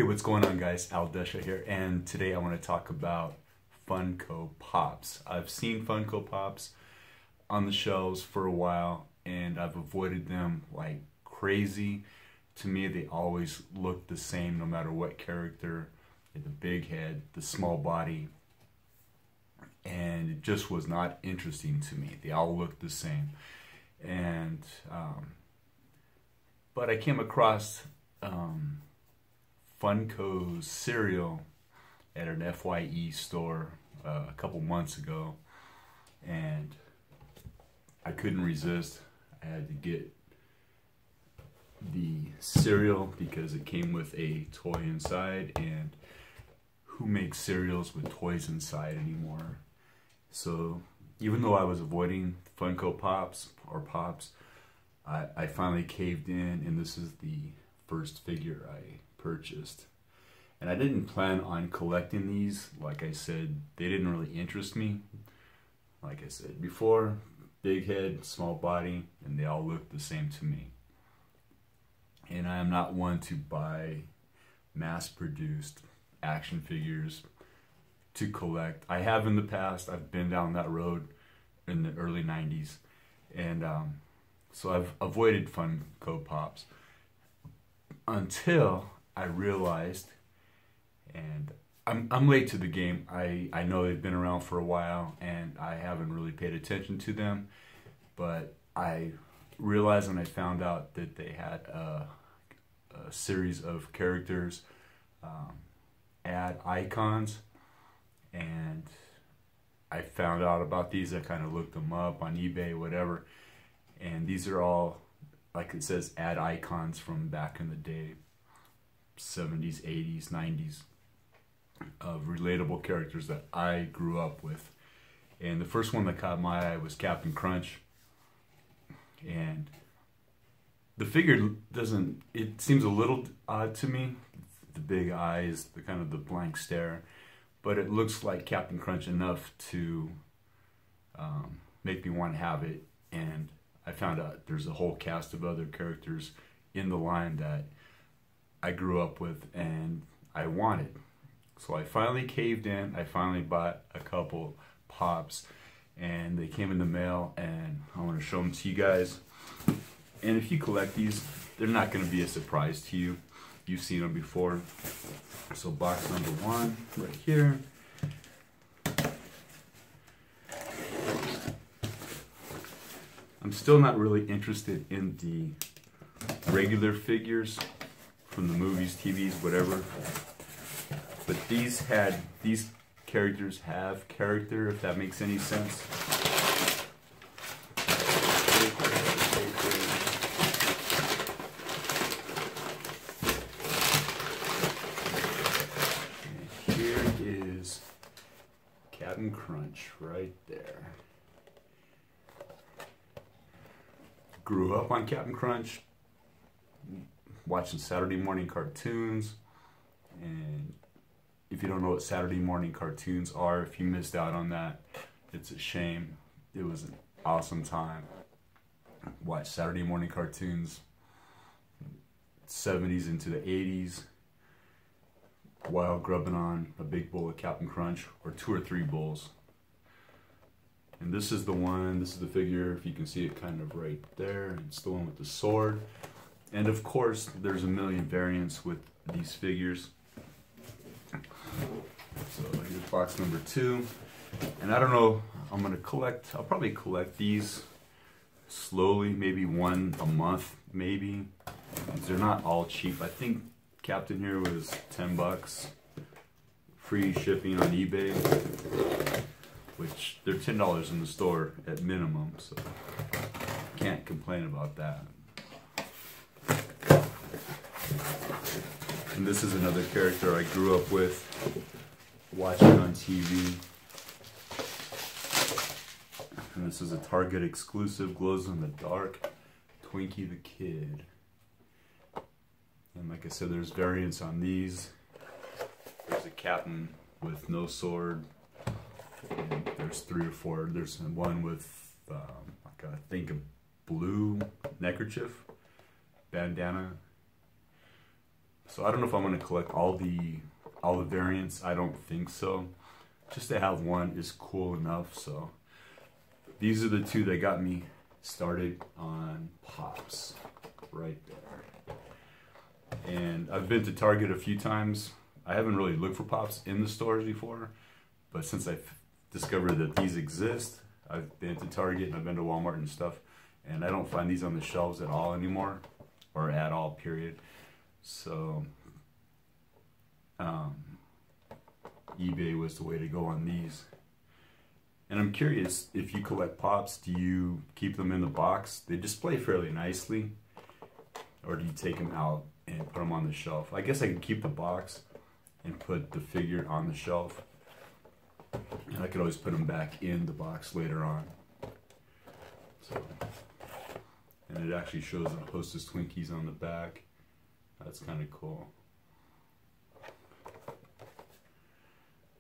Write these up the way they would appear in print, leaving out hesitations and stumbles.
Hey, what's going on, guys? Al Desha here, and today I want to talk about Funko Pops. I've seen Funko Pops on the shelves for a while, and I've avoided them like crazy. To me, they always look the same no matter what character. The big head, the small body, and it just was not interesting to me. They all looked the same. And but I came across Funko's cereal at an FYE store a couple months ago, and I couldn't resist. I had to get the cereal because it came with a toy inside, and who makes cereals with toys inside anymore? So even though I was avoiding Funko Pops or Pops, I finally caved in, and this is the first figure I purchased. And I didn't plan on collecting these. Like I said, they didn't really interest me. Like I said before, big head, small body, and they all look the same to me. And I am not one to buy mass-produced action figures to collect. I have in the past. I've been down that road in the early 90s. And so I've avoided Funko Pops until I realized, and I'm late to the game. I know they've been around for a while, and I haven't really paid attention to them, but I realized when I found out that they had a series of characters, add icons, and I found out about these. I kind of looked them up on eBay, whatever, and these are all, like it says, add icons from back in the day, 70s, 80s, 90s, of relatable characters that I grew up with. And the first one that caught my eye was Captain Crunch. And the figure doesn't, it seems a little odd to me. The big eyes, the kind of the blank stare. But it looks like Captain Crunch enough to make me want to have it. And I found out there's a whole cast of other characters in the line that I grew up with and I wanted. So I finally caved in. I finally bought a couple Pops, and they came in the mail, and I want to show them to you guys. And if you collect these, they're not going to be a surprise to you. You've seen them before. So box number one right here. I'm still not really interested in the regular figures from the movies, TVs, whatever. But these characters have character, if that makes any sense. And here is Captain Crunch right there. Grew up on Captain Crunch, watching Saturday morning cartoons. And if you don't know what Saturday morning cartoons are, if you missed out on that, it's a shame. It was an awesome time. Watch Saturday morning cartoons, 70s into the 80s, while grubbing on a big bowl of Captain Crunch, or 2 or 3 bowls. And this is the one, this is the figure, if you can see it kind of right there. It's the one with the sword. And of course, there's a million variants with these figures. So here's box number 2. And I don't know, I'm going to collect, I'll probably collect these slowly, maybe one a month, maybe. They're not all cheap. I think Captain here was 10 bucks. Free shipping on eBay, which they're $10 in the store at minimum, so can't complain about that. And this is another character I grew up with, watching on TV. And this is a Target exclusive, glows in the dark, Twinkie the Kid. And like I said, there's variants on these. There's a captain with no sword. And there's 3 or 4. There's one with like I think a blue neckerchief, bandana, So I don't know if I'm going to collect all the variants. I don't think so. Just to have one is cool enough. So these are the two that got me started on Pops right there. And I've been to Target a few times. I haven't really looked for Pops in the stores before, but since I've discovered that these exist, I've been to Target and I've been to Walmart and stuff, and I don't find these on the shelves at all anymore, or at all, period. So eBay was the way to go on these. And I'm curious, if you collect Pops, do you keep them in the box? They display fairly nicely, or do you take them out and put them on the shelf? I guess I could keep the box and put the figure on the shelf, and I could always put them back in the box later on. So, and it actually shows the Hostess Twinkies on the back. That's kind of cool.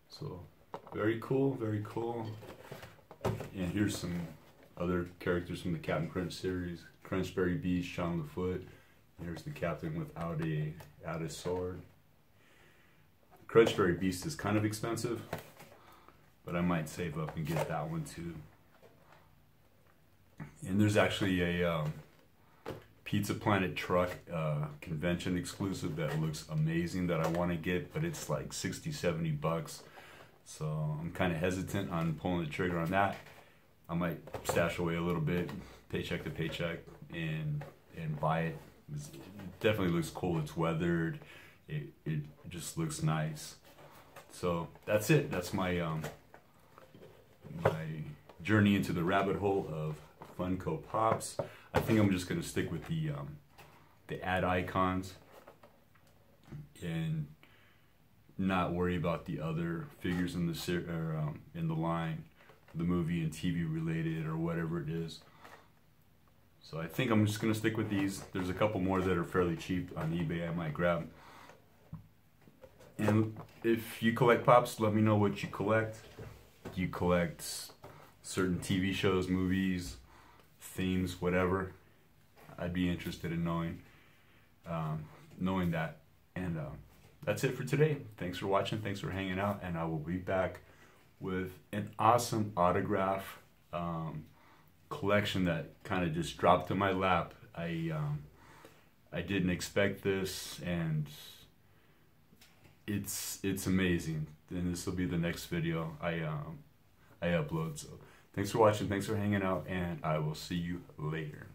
So very cool, very cool. And here's some other characters from the Captain Crunch series. Crunchberry Beast, Shaun LaFoot. Here's the Captain without a sword. Crunchberry Beast is kind of expensive, but I might save up and get that one too. And there's actually a Pizza Planet truck convention exclusive that looks amazing that I want to get, but it's like 60-70 bucks. So I'm kind of hesitant on pulling the trigger on that. I might stash away a little bit, paycheck to paycheck, and buy it. It definitely looks cool. It's weathered. It just looks nice. So that's it. That's my my journey into the rabbit hole of Funko Pops. I think I'm just gonna stick with the ad icons and not worry about the other figures in the line, the movie and TV related or whatever it is. So I think I'm just gonna stick with these. There's a couple more that are fairly cheap on eBay I might grab. And if you collect Pops, let me know what you collect. Do you collect certain TV shows, movies, themes, whatever? I'd be interested in knowing that. And that's it for today. Thanks for watching. Thanks for hanging out. And I will be back with an awesome autograph collection that kind of just dropped in my lap. I didn't expect this, and it's amazing. And this will be the next video I upload. So thanks for watching. Thanks for hanging out, and I will see you later.